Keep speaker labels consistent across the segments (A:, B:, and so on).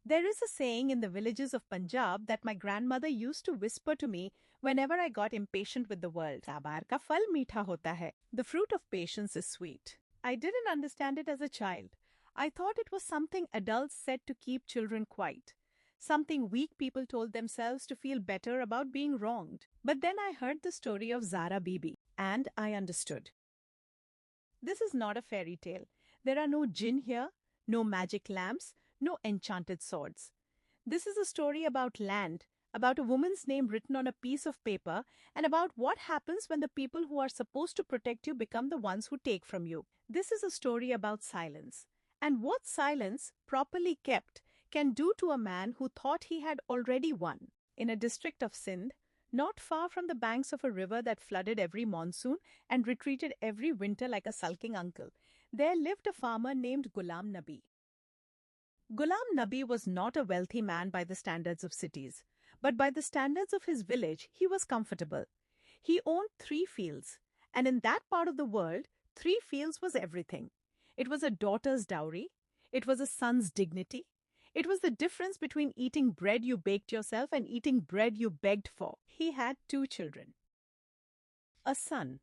A: There is a saying in the villages of Punjab that my grandmother used to whisper to me whenever I got impatient with the world. Sabar ka phal meetha hota hai. The fruit of patience is sweet. I didn't understand it as a child. I thought it was something adults said to keep children quiet. Something weak people told themselves to feel better about being wronged. But then I heard the story of Zara Bibi, and I understood. This is not a fairy tale. There are no jinn here, no magic lamps, no enchanted swords. This is a story about land, about a woman's name written on a piece of paper, and about what happens when the people who are supposed to protect you become the ones who take from you. This is a story about silence, and what silence, properly kept, can do to a man who thought he had already won. In a district of Sindh, not far from the banks of a river that flooded every monsoon and retreated every winter like a sulking uncle, there lived a farmer named Ghulam Nabi. Ghulam Nabi was not a wealthy man by the standards of cities, but by the standards of his village, he was comfortable. He owned 3 fields, and in that part of the world, 3 fields was everything. It was a daughter's dowry, it was a son's dignity, it was the difference between eating bread you baked yourself and eating bread you begged for. He had 2 children. A son,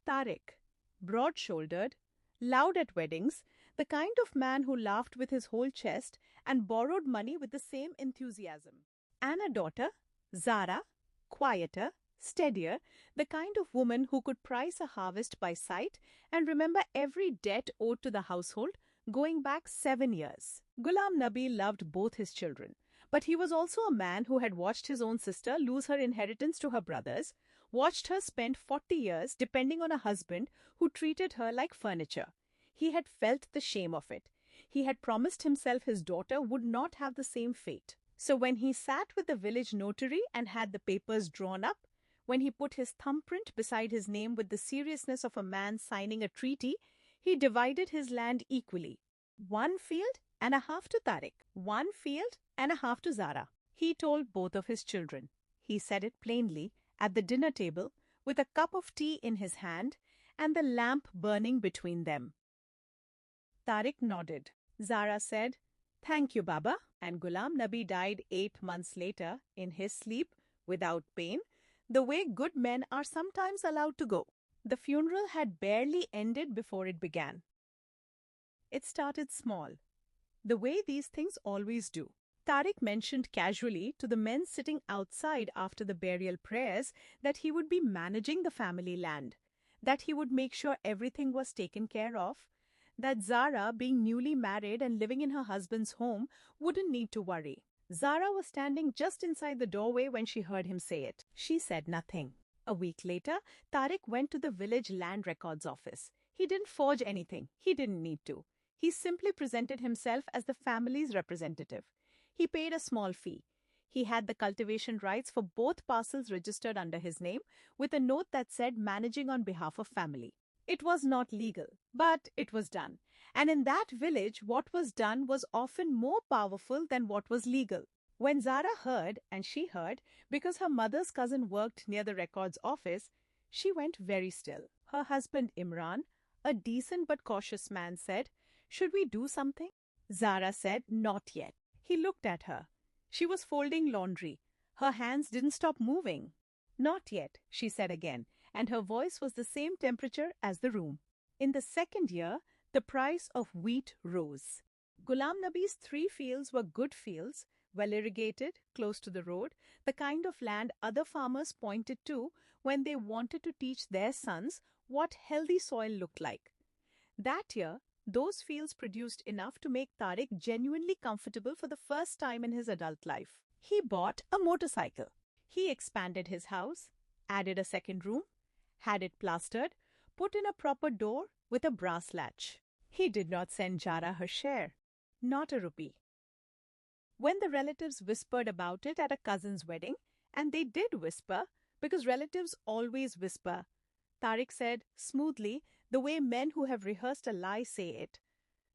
A: Tariq, broad-shouldered, loud at weddings, the kind of man who laughed with his whole chest and borrowed money with the same enthusiasm. And a daughter, Zara, quieter, steadier, the kind of woman who could price a harvest by sight and remember every debt owed to the household, going back 7 years. Ghulam Nabi loved both his children, but he was also a man who had watched his own sister lose her inheritance to her brothers, watched her spend 40 years depending on a husband who treated her like furniture. He had felt the shame of it. He had promised himself his daughter would not have the same fate. So when he sat with the village notary and had the papers drawn up, when he put his thumbprint beside his name with the seriousness of a man signing a treaty, he divided his land equally. 1 field and a half to Tariq, 1 field and a half to Zara. He told both of his children. He said it plainly at the dinner table with a cup of tea in his hand and the lamp burning between them. Tariq nodded. Zara said, "Thank you, Baba," and Ghulam Nabi died 8 months later in his sleep without pain, the way good men are sometimes allowed to go. The funeral had barely ended before it began. It started small, the way these things always do. Tariq mentioned casually to the men sitting outside after the burial prayers that he would be managing the family land, that he would make sure everything was taken care of, that Zara, being newly married and living in her husband's home, wouldn't need to worry. Zara was standing just inside the doorway when she heard him say it. She said nothing. A week later, Tariq went to the village land records office. He didn't forge anything. He didn't need to. He simply presented himself as the family's representative. He paid a small fee. He had the cultivation rights for both parcels registered under his name, with a note that said managing on behalf of family. It was not legal, but it was done. And in that village, what was done was often more powerful than what was legal. When Zara heard, and she heard, because her mother's cousin worked near the records office, she went very still. Her husband Imran, a decent but cautious man, said, "Should we do something?" Zara said, "Not yet." He looked at her. She was folding laundry. Her hands didn't stop moving. "Not yet," she said again, and her voice was the same temperature as the room. In the second year, the price of wheat rose. Ghulam Nabi's 3 fields were good fields, well irrigated, close to the road, the kind of land other farmers pointed to when they wanted to teach their sons what healthy soil looked like. That year, those fields produced enough to make Tariq genuinely comfortable for the first time in his adult life. He bought a motorcycle. He expanded his house, added a second room, had it plastered, put in a proper door with a brass latch. He did not send Zara her share, not a rupee. When the relatives whispered about it at a cousin's wedding, and they did whisper, because relatives always whisper, Tariq said smoothly, the way men who have rehearsed a lie say it,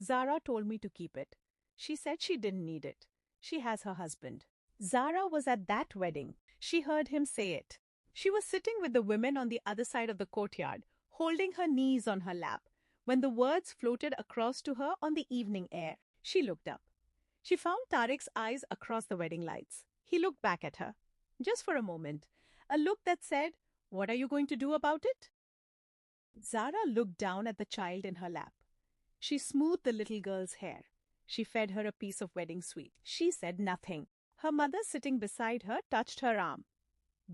A: "Zara told me to keep it. She said she didn't need it. She has her husband." Zara was at that wedding. She heard him say it. She was sitting with the women on the other side of the courtyard, holding her knees on her lap, when the words floated across to her on the evening air. She looked up. She found Tariq's eyes across the wedding lights. He looked back at her, just for a moment, a look that said, "What are you going to do about it?" Zara looked down at the child in her lap. She smoothed the little girl's hair. She fed her a piece of wedding sweet. She said nothing. Her mother, sitting beside her, touched her arm.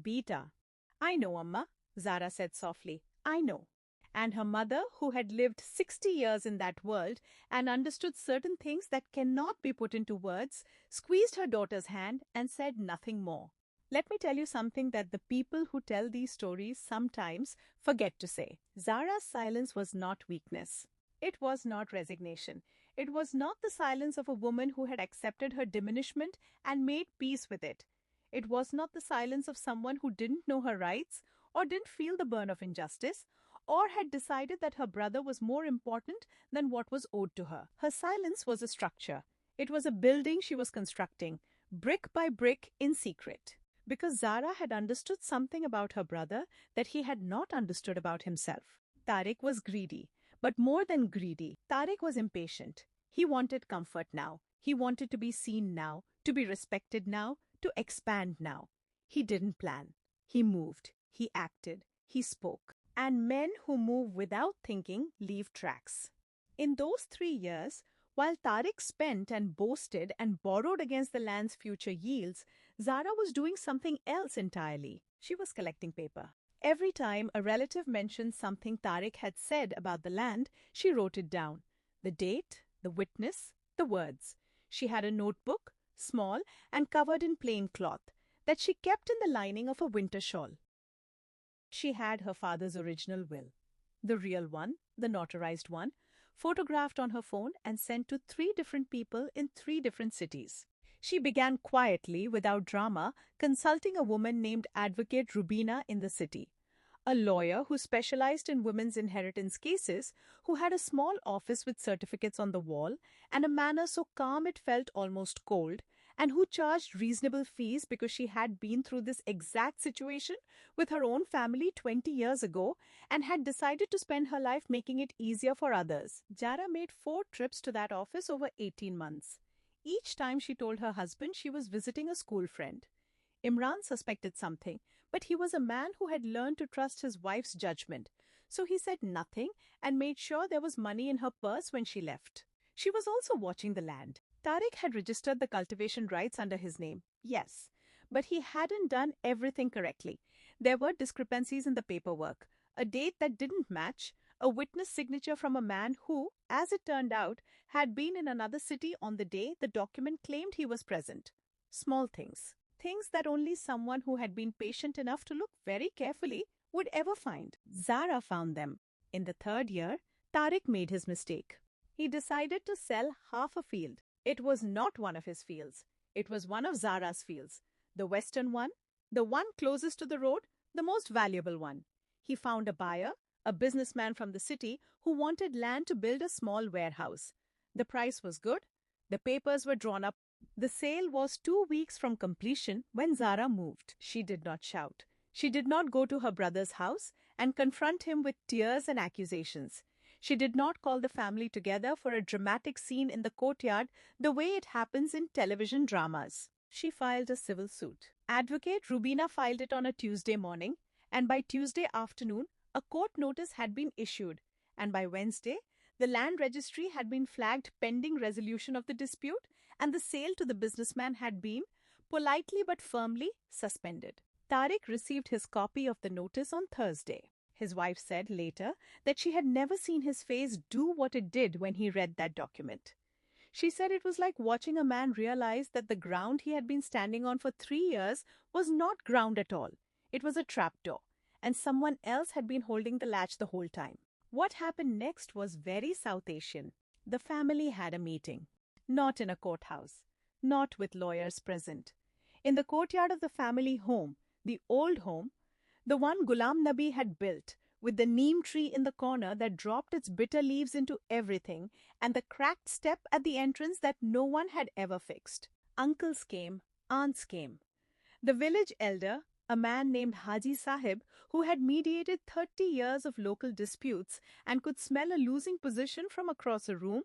A: "Beta." "I know, Amma," Zara said softly. "I know." And her mother, who had lived 60 years in that world and understood certain things that cannot be put into words, squeezed her daughter's hand and said nothing more. Let me tell you something that the people who tell these stories sometimes forget to say. Zara's silence was not weakness. It was not resignation. It was not the silence of a woman who had accepted her diminishment and made peace with it. It was not the silence of someone who didn't know her rights or didn't feel the burn of injustice or had decided that her brother was more important than what was owed to her. Her silence was a structure. It was a building she was constructing, brick by brick, in secret. Because Zara had understood something about her brother that he had not understood about himself. Tariq was greedy, but more than greedy, Tariq was impatient. He wanted comfort now. He wanted to be seen now, to be respected now, to expand now. He didn't plan. He moved. He acted. He spoke. And men who move without thinking leave tracks. In those 3 years, while Tariq spent and boasted and borrowed against the land's future yields, Zara was doing something else entirely. She was collecting paper. Every time a relative mentioned something Tariq had said about the land, she wrote it down. The date, the witness, the words. She had a notebook, small and covered in plain cloth, that she kept in the lining of a winter shawl. She had her father's original will, the real one, the notarized one, photographed on her phone and sent to 3 different people in 3 different cities. She began quietly, without drama, consulting a woman named Advocate Rubina in the city, a lawyer who specialized in women's inheritance cases, who had a small office with certificates on the wall and a manner so calm it felt almost cold, and who charged reasonable fees because she had been through this exact situation with her own family 20 years ago and had decided to spend her life making it easier for others. Zara made 4 trips to that office over 18 months. Each time she told her husband she was visiting a school friend. Imran suspected something, but he was a man who had learned to trust his wife's judgment, so he said nothing and made sure there was money in her purse when she left. She was also watching the land. Tariq had registered the cultivation rights under his name, yes, but he hadn't done everything correctly. There were discrepancies in the paperwork, a date that didn't match, a witness signature from a man who, as it turned out, had been in another city on the day the document claimed he was present. Small things. Things that only someone who had been patient enough to look very carefully would ever find. Zara found them. In the 3rd year, Tariq made his mistake. He decided to sell half a field. It was not one of his fields. It was one of Zara's fields. The western one, the one closest to the road, the most valuable one. He found a buyer, a businessman from the city who wanted land to build a small warehouse. The price was good. The papers were drawn up. The sale was 2 weeks from completion when Zara moved. She did not shout. She did not go to her brother's house and confront him with tears and accusations. She did not call the family together for a dramatic scene in the courtyard the way it happens in television dramas. She filed a civil suit. Advocate Rubina filed it on a Tuesday morning, and by Tuesday afternoon, a court notice had been issued, and by Wednesday, the land registry had been flagged pending resolution of the dispute, and the sale to the businessman had been, politely but firmly, suspended. Tariq received his copy of the notice on Thursday. His wife said later that she had never seen his face do what it did when he read that document. She said it was like watching a man realize that the ground he had been standing on for 3 years was not ground at all. It was a trapdoor, and someone else had been holding the latch the whole time. What happened next was very South Asian. The family had a meeting. Not in a courthouse. Not with lawyers present. In the courtyard of the family home, the old home, the one Ghulam Nabi had built, with the neem tree in the corner that dropped its bitter leaves into everything, and the cracked step at the entrance that no one had ever fixed. Uncles came, aunts came. The village elder, a man named Haji Sahib, who had mediated 30 years of local disputes and could smell a losing position from across a room,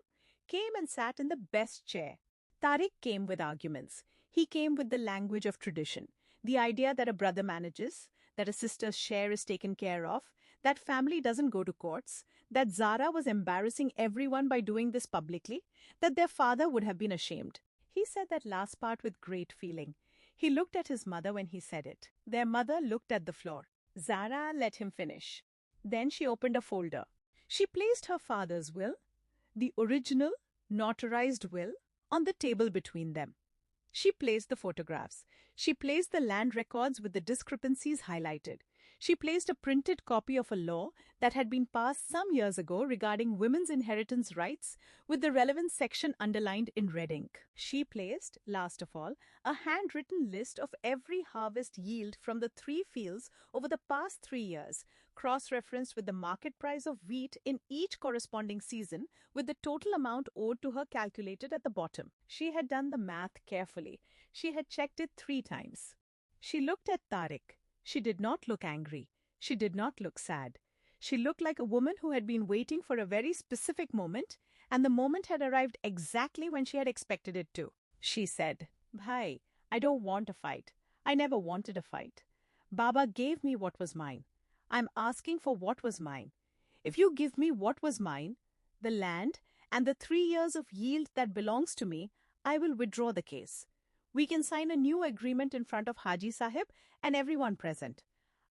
A: came and sat in the best chair. Tariq came with arguments. He came with the language of tradition, the idea that a brother manages, that a sister's share is taken care of, that family doesn't go to courts, that Zara was embarrassing everyone by doing this publicly, that their father would have been ashamed. He said that last part with great feeling. He looked at his mother when he said it. Their mother looked at the floor. Zara let him finish. Then she opened a folder. She placed her father's will, the original, notarized will, on the table between them. She placed the photographs. She placed the land records with the discrepancies highlighted. She placed a printed copy of a law that had been passed some years ago regarding women's inheritance rights with the relevant section underlined in red ink. She placed, last of all, a handwritten list of every harvest yield from the 3 fields over the past 3 years, cross-referenced with the market price of wheat in each corresponding season, with the total amount owed to her calculated at the bottom. She had done the math carefully. She had checked it 3 times. She looked at Tariq. She did not look angry. She did not look sad. She looked like a woman who had been waiting for a very specific moment, and the moment had arrived exactly when she had expected it to. She said, "Bhai, I don't want a fight. I never wanted a fight. Baba gave me what was mine. I'm asking for what was mine. If you give me what was mine, the land and the 3 years of yield that belongs to me, I will withdraw the case. We can sign a new agreement in front of Haji Sahib and everyone present.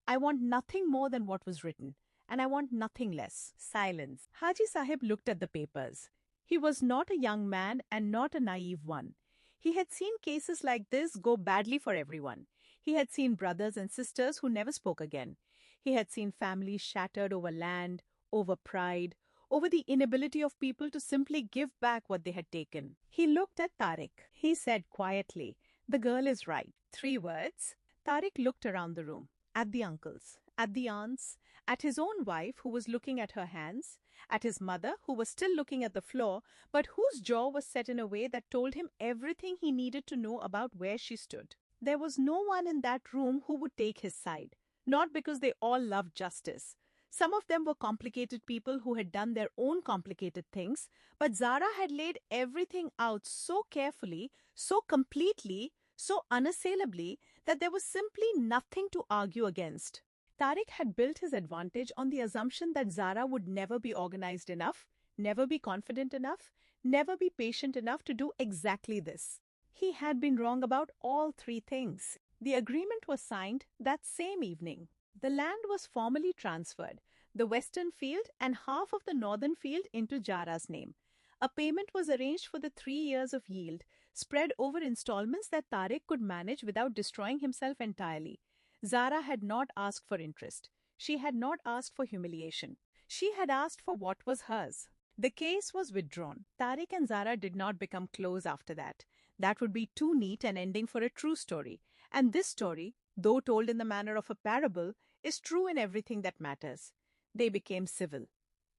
A: I want nothing more than what was written, and I want nothing less." Silence. Haji Sahib looked at the papers. He was not a young man and not a naive one. He had seen cases like this go badly for everyone. He had seen brothers and sisters who never spoke again. He had seen families shattered over land, over pride, over the inability of people to simply give back what they had taken. He looked at Tariq. He said quietly, "The girl is right." 3 words. Tariq looked around the room, at the uncles, at the aunts, at his own wife who was looking at her hands, at his mother who was still looking at the floor, but whose jaw was set in a way that told him everything he needed to know about where she stood. There was no one in that room who would take his side, not because they all loved justice. Some of them were complicated people who had done their own complicated things, but Zara had laid everything out so carefully, so completely, so unassailably that there was simply nothing to argue against. Tariq had built his advantage on the assumption that Zara would never be organized enough, never be confident enough, never be patient enough to do exactly this. He had been wrong about all 3 things. The agreement was signed that same evening. The land was formally transferred, the western field and half of the northern field into Zara's name. A payment was arranged for the 3 years of yield, spread over installments that Tariq could manage without destroying himself entirely. Zara had not asked for interest. She had not asked for humiliation. She had asked for what was hers. The case was withdrawn. Tariq and Zara did not become close after that. That would be too neat an ending for a true story. And this story, though told in the manner of a parable, is true in everything that matters. They became civil,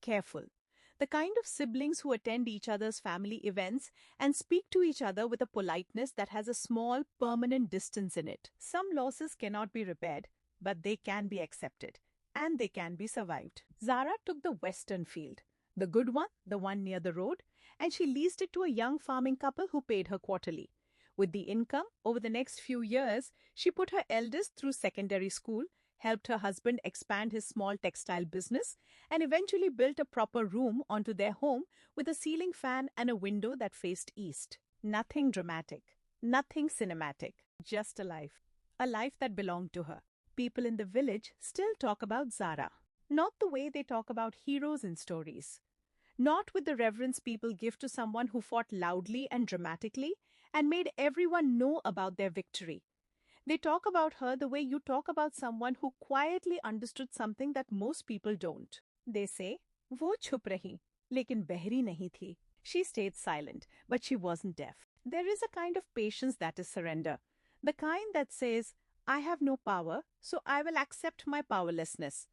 A: careful, the kind of siblings who attend each other's family events and speak to each other with a politeness that has a small, permanent distance in it. Some losses cannot be repaired, but they can be accepted, and they can be survived. Zara took the western field, the good one, the one near the road, and she leased it to a young farming couple who paid her quarterly. With the income, over the next few years, she put her eldest through secondary school, helped her husband expand his small textile business, and eventually built a proper room onto their home with a ceiling fan and a window that faced east. Nothing dramatic, nothing cinematic, just a life that belonged to her. People in the village still talk about Zara, not the way they talk about heroes in stories, not with the reverence people give to someone who fought loudly and dramatically and made everyone know about their victory. They talk about her the way you talk about someone who quietly understood something that most people don't. They say, "वो छुप रही, लेकिन बहरी नहीं थी." She stayed silent, but she wasn't deaf. There is a kind of patience that is surrender. The kind that says, "I have no power, so I will accept my powerlessness."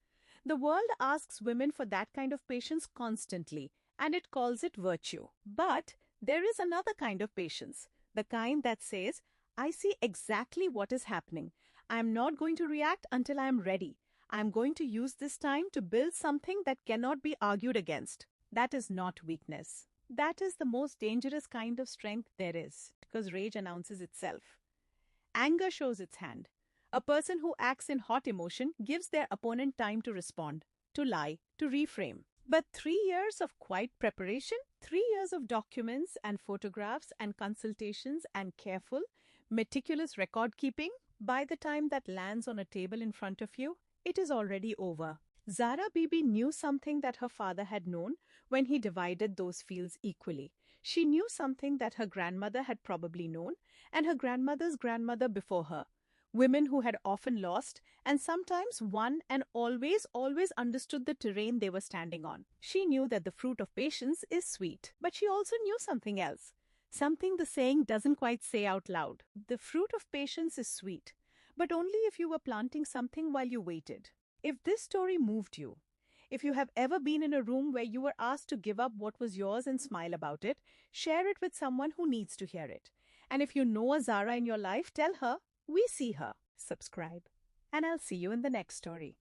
A: The world asks women for that kind of patience constantly, and it calls it virtue. But there is another kind of patience, the kind that says, "I see exactly what is happening. I am not going to react until I am ready. I am going to use this time to build something that cannot be argued against." That is not weakness. That is the most dangerous kind of strength there is, because rage announces itself. Anger shows its hand. A person who acts in hot emotion gives their opponent time to respond, to lie, to reframe. But 3 years of quiet preparation, 3 years of documents and photographs and consultations and careful, meticulous record keeping, by the time that lands on a table in front of you, it is already over. Zara Bibi knew something that her father had known when he divided those fields equally. She knew something that her grandmother had probably known, and her grandmother's grandmother before her. Women who had often lost and sometimes won and always understood the terrain they were standing on. She knew that the fruit of patience is sweet, but she also knew something else. Something the saying doesn't quite say out loud. The fruit of patience is sweet, but only if you were planting something while you waited. If this story moved you, if you have ever been in a room where you were asked to give up what was yours and smile about it, share it with someone who needs to hear it. And if you know a Zara in your life, tell her, we see her. Subscribe. And I'll see you in the next story.